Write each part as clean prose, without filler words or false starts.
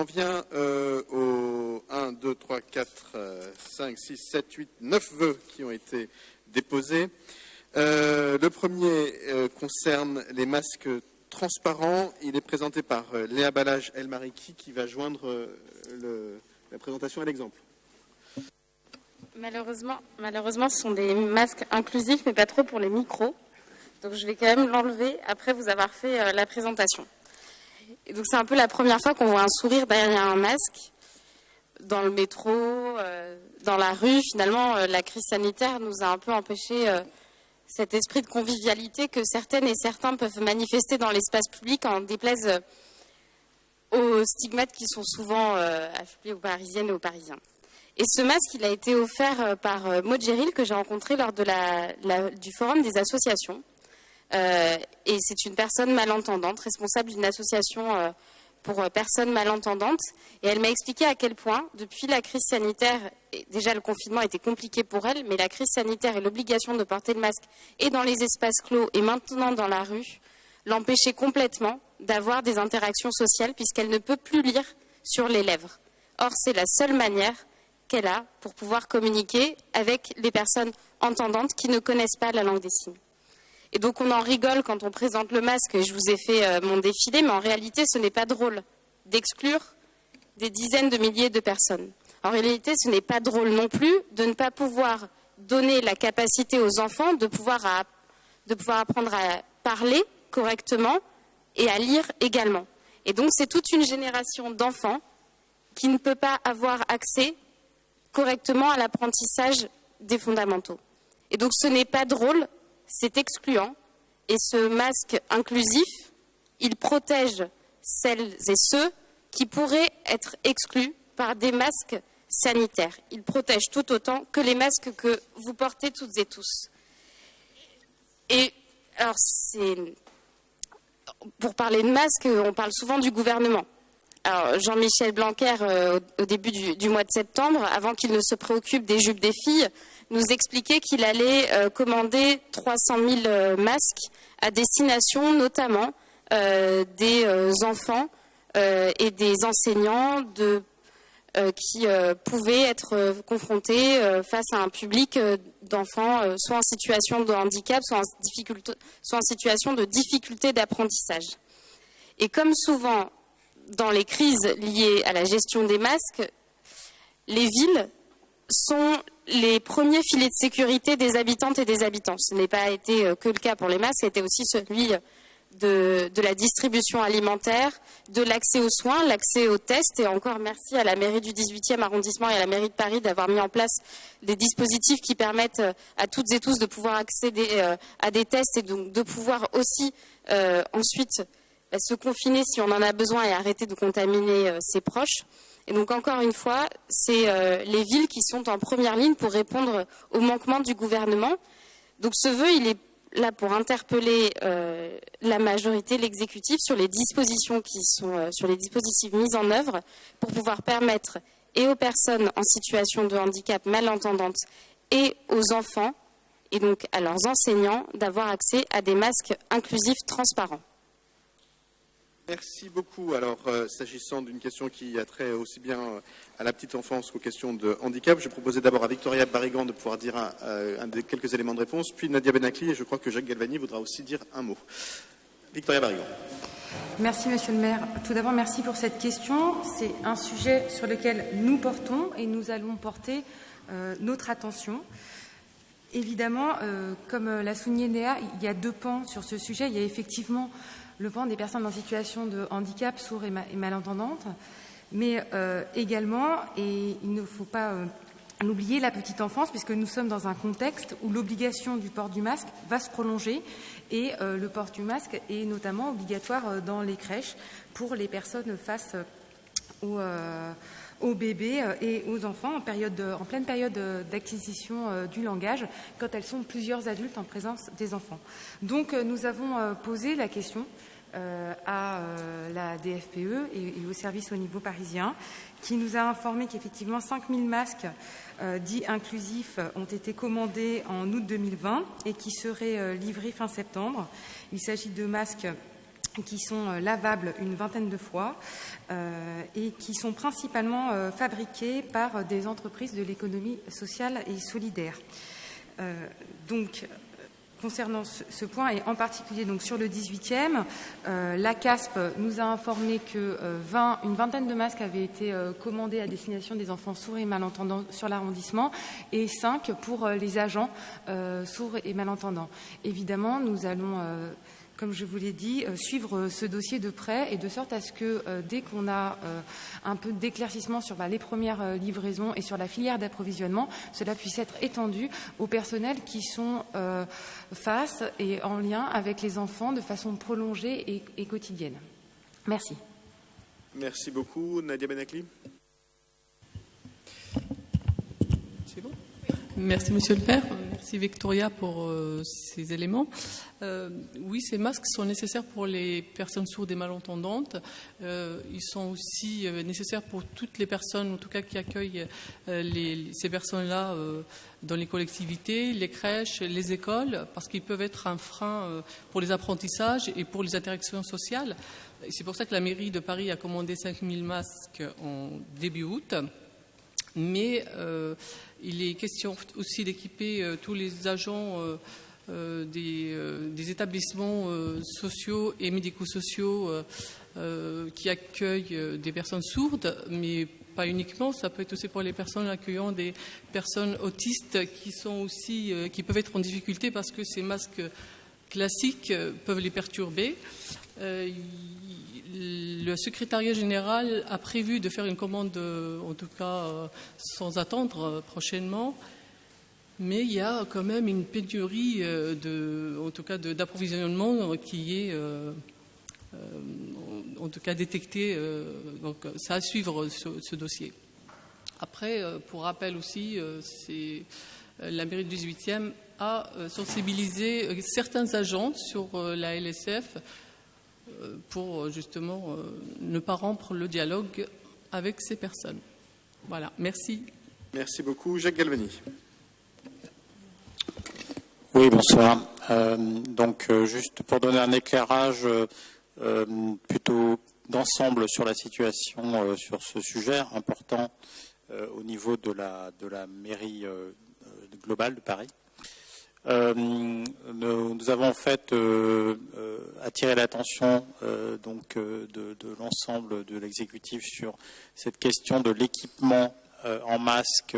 en vient aux 1, 2, 3, 4, 5, 6, 7, 8, 9 vœux qui ont été déposés. Le premier concerne les masques transparents. Il est présenté par Léa Balage El-Mariki qui va joindre la présentation à l'exemple. Malheureusement, ce sont des masques inclusifs, mais pas trop pour les micros. Donc je vais quand même l'enlever après vous avoir fait la présentation. Et donc c'est un peu la première fois qu'on voit un sourire derrière un masque. Dans le métro, dans la rue, finalement, la crise sanitaire nous a un peu empêché cet esprit de convivialité que certaines et certains peuvent manifester dans l'espace public en déplaise aux stigmates qui sont souvent affiliés aux Parisiennes et aux Parisiens. Et ce masque, il a été offert par Maud Géril, que j'ai rencontré lors de du forum des associations. Et c'est une personne malentendante, responsable d'une association pour personnes malentendantes. Et elle m'a expliqué à quel point, depuis la crise sanitaire, déjà le confinement était compliqué pour elle, mais la crise sanitaire et l'obligation de porter le masque et dans les espaces clos et maintenant dans la rue l'empêchaient complètement d'avoir des interactions sociales puisqu'elle ne peut plus lire sur les lèvres. Or, c'est la seule manière qu'elle a pour pouvoir communiquer avec les personnes entendantes qui ne connaissent pas la langue des signes. Et donc on en rigole quand on présente le masque, et je vous ai fait mon défilé, mais en réalité ce n'est pas drôle d'exclure des dizaines de milliers de personnes. En réalité ce n'est pas drôle non plus de ne pas pouvoir donner la capacité aux enfants de pouvoir apprendre à parler correctement et à lire également. Et donc c'est toute une génération d'enfants qui ne peut pas avoir accès correctement à l'apprentissage des fondamentaux. Et donc ce n'est pas drôle, c'est excluant. Et ce masque inclusif, il protège celles et ceux qui pourraient être exclus par des masques sanitaires. Il protège tout autant que les masques que vous portez toutes et tous. Et alors pour parler de masques, on parle souvent du gouvernement. Alors, Jean-Michel Blanquer, au début du mois de septembre, avant qu'il ne se préoccupe des jupes des filles, nous expliquait qu'il allait commander 300 000 masques à destination notamment des enfants et des enseignants qui pouvaient être confrontés face à un public d'enfants soit en situation de handicap, soit en situation de difficulté d'apprentissage. Et comme souvent, dans les crises liées à la gestion des masques, les villes sont les premiers filets de sécurité des habitantes et des habitants. Ce n'est pas été que le cas pour les masques, c'était aussi celui de la distribution alimentaire, de l'accès aux soins, l'accès aux tests. Et encore merci à la mairie du 18e arrondissement et à la mairie de Paris d'avoir mis en place des dispositifs qui permettent à toutes et tous de pouvoir accéder à des tests et donc de pouvoir aussi ensuite se confiner si on en a besoin et arrêter de contaminer ses proches. Et donc encore une fois, c'est les villes qui sont en première ligne pour répondre aux manquements du gouvernement. Donc ce vœu, il est là pour interpeller la majorité, l'exécutif, sur les dispositions sur les dispositifs mis en œuvre pour pouvoir permettre et aux personnes en situation de handicap malentendantes et aux enfants et donc à leurs enseignants d'avoir accès à des masques inclusifs transparents. Merci beaucoup. Alors, s'agissant d'une question qui a trait aussi bien à la petite enfance qu'aux questions de handicap, je proposais d'abord à Victoria Barrigan de pouvoir dire quelques éléments de réponse, puis Nadia Benakli, et je crois que Jacques Galvani voudra aussi dire un mot. Victoria Barrigan. Merci, Monsieur le maire. Tout d'abord, merci pour cette question. C'est un sujet sur lequel nous portons et nous allons porter notre attention. Évidemment, comme l'a souligné Néa, il y a deux pans sur ce sujet. Il y a effectivement le pan des personnes en situation de handicap, sourds et malentendantes, mais également, et il ne faut pas l'oublier, la petite enfance, puisque nous sommes dans un contexte où l'obligation du port du masque va se prolonger et le port du masque est notamment obligatoire dans les crèches pour les personnes face aux bébés et aux enfants en pleine période d'acquisition du langage, quand elles sont plusieurs adultes en présence des enfants. Donc nous avons posé la question à la DFPE et au service au niveau parisien, qui nous a informé qu'effectivement 5000 masques dits inclusifs ont été commandés en août 2020 et qui seraient livrés fin septembre. Il s'agit de masques qui sont lavables une vingtaine de fois et qui sont principalement fabriqués par des entreprises de l'économie sociale et solidaire. Donc, concernant ce point, et en particulier donc, sur le 18e, la CASP nous a informé qu'une vingtaine de masques avaient été commandés à destination des enfants sourds et malentendants sur l'arrondissement et 5 pour les agents sourds et malentendants. Évidemment, nous allons, comme je vous l'ai dit, suivre ce dossier de près et de sorte à ce que dès qu'on a un peu d'éclaircissement sur les premières livraisons et sur la filière d'approvisionnement, cela puisse être étendu aux personnels qui sont face et en lien avec les enfants de façon prolongée et quotidienne. Merci. Merci beaucoup. Nadia Benakli. C'est bon ? Merci Monsieur le Maire, merci Victoria pour ces éléments. Oui, ces masques sont nécessaires pour les personnes sourdes et malentendantes. Ils sont aussi nécessaires pour toutes les personnes, en tout cas qui accueillent ces personnes-là dans les collectivités, les crèches, les écoles, parce qu'ils peuvent être un frein pour les apprentissages et pour les interactions sociales. Et c'est pour ça que la mairie de Paris a commandé 5000 masques en début août. Mais il est question aussi d'équiper tous les agents des établissements sociaux et médico-sociaux qui accueillent des personnes sourdes, mais pas uniquement. Ça peut être aussi pour les personnes accueillant des personnes autistes qui peuvent être en difficulté parce que ces masques classiques peuvent les perturber. Le secrétariat général a prévu de faire une commande, en tout cas sans attendre prochainement, mais il y a quand même une pénurie d'approvisionnement qui est en tout cas détectée. Donc ça à suivre ce dossier. Après, pour rappel aussi, la mairie du 18e a sensibilisé certains agents sur la LSF pour justement ne pas rompre le dialogue avec ces personnes. Voilà, merci. Merci beaucoup. Jacques Galvani. Oui, bonsoir. Juste pour donner un éclairage plutôt d'ensemble sur la situation sur ce sujet important au niveau de la mairie globale de Paris. Nous avons en fait attiré l'attention de l'ensemble de l'exécutif sur cette question de l'équipement en masque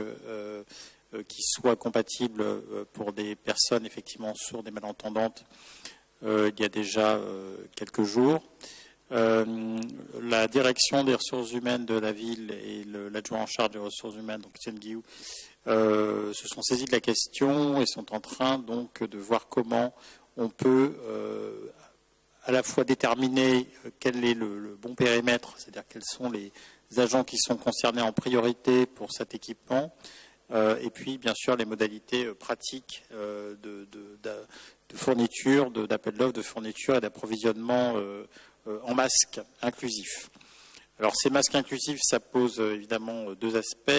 qui soit compatible pour des personnes effectivement sourdes et malentendantes il y a déjà quelques jours. La direction des ressources humaines de la ville et l'adjoint en charge des ressources humaines, donc Étienne Guillou, se sont saisis de la question et sont en train donc de voir comment on peut à la fois déterminer quel est le bon périmètre, c'est-à-dire quels sont les agents qui sont concernés en priorité pour cet équipement, et puis bien sûr les modalités pratiques de fourniture, d'appel d'offres, de fourniture et d'approvisionnement en masques inclusifs. Alors ces masques inclusifs, ça pose évidemment deux aspects.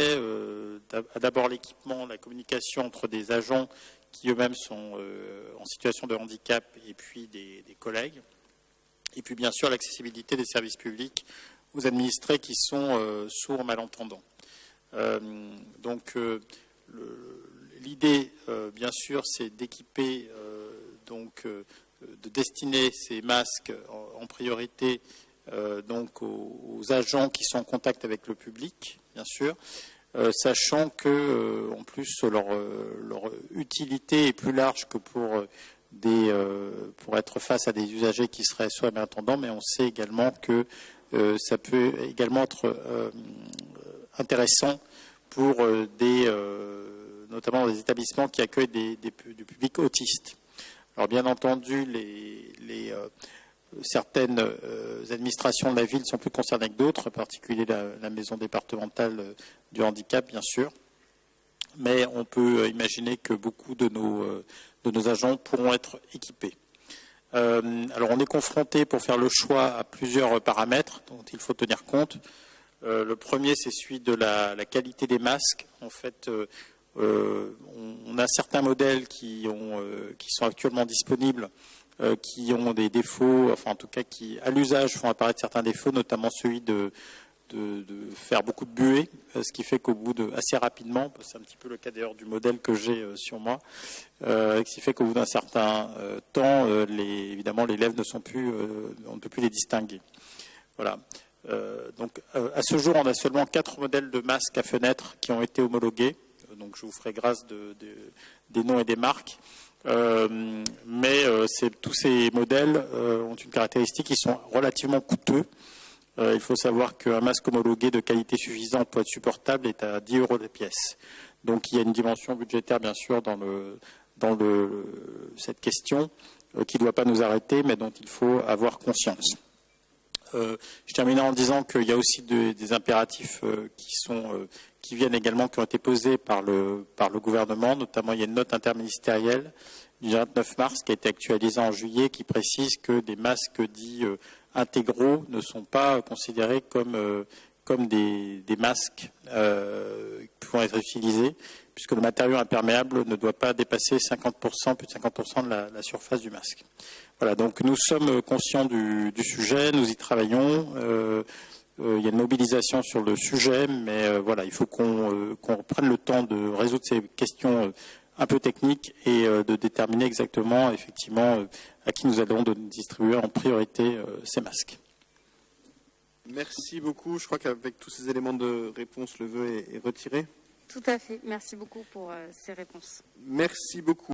D'abord l'équipement, la communication entre des agents qui eux-mêmes sont en situation de handicap et puis des collègues. Et puis bien sûr l'accessibilité des services publics aux administrés qui sont sourds malentendants. L'idée, bien sûr, c'est d'équiper, de destiner ces masques en priorité aux agents qui sont en contact avec le public, bien sûr, sachant que en plus leur utilité est plus large que pour être face à des usagers qui seraient sourds et malentendants, mais on sait également que ça peut également être intéressant pour notamment des établissements qui accueillent du public autiste. Alors bien entendu, certaines administrations de la ville sont plus concernées que d'autres, en particulier la maison départementale du handicap, bien sûr. Mais on peut imaginer que beaucoup de nos agents pourront être équipés. Alors on est confronté pour faire le choix à plusieurs paramètres dont il faut tenir compte. Le premier, c'est celui de la qualité des masques. En fait, on a certains modèles qui sont actuellement disponibles qui ont des défauts, enfin en tout cas qui à l'usage font apparaître certains défauts, notamment celui de faire beaucoup de buée, ce qui fait qu'au bout assez rapidement, c'est un petit peu le cas d'ailleurs du modèle que j'ai sur moi, ce qui fait qu'au bout d'un certain temps, évidemment les lèvres on ne peut plus les distinguer. Voilà. Donc à ce jour, on a seulement 4 modèles de masques à fenêtre qui ont été homologués. Donc je vous ferai grâce des noms et des marques. Mais tous ces modèles ont une caractéristique, ils sont relativement coûteux. Il faut savoir qu'un masque homologué de qualité suffisante pour être supportable est à 10 € la pièce. Donc il y a une dimension budgétaire bien sûr dans cette question qui ne doit pas nous arrêter, mais dont il faut avoir conscience. Je termine en disant qu'il y a aussi des impératifs qui viennent également, qui ont été posés par le gouvernement. Notamment, il y a une note interministérielle du 29 mars qui a été actualisée en juillet qui précise que des masques dits intégraux ne sont pas considérés comme des masques qui vont être utilisés, puisque le matériau imperméable ne doit pas dépasser 50%, plus de 50% de la surface du masque. Voilà, donc nous sommes conscients du sujet, nous y travaillons. Il y a une mobilisation sur le sujet, mais voilà, il faut qu'on prenne le temps de résoudre ces questions un peu techniques et de déterminer exactement, effectivement, à qui nous allons distribuer en priorité ces masques. Merci beaucoup. Je crois qu'avec tous ces éléments de réponse, le vœu est retiré. Tout à fait. Merci beaucoup pour ces réponses. Merci beaucoup.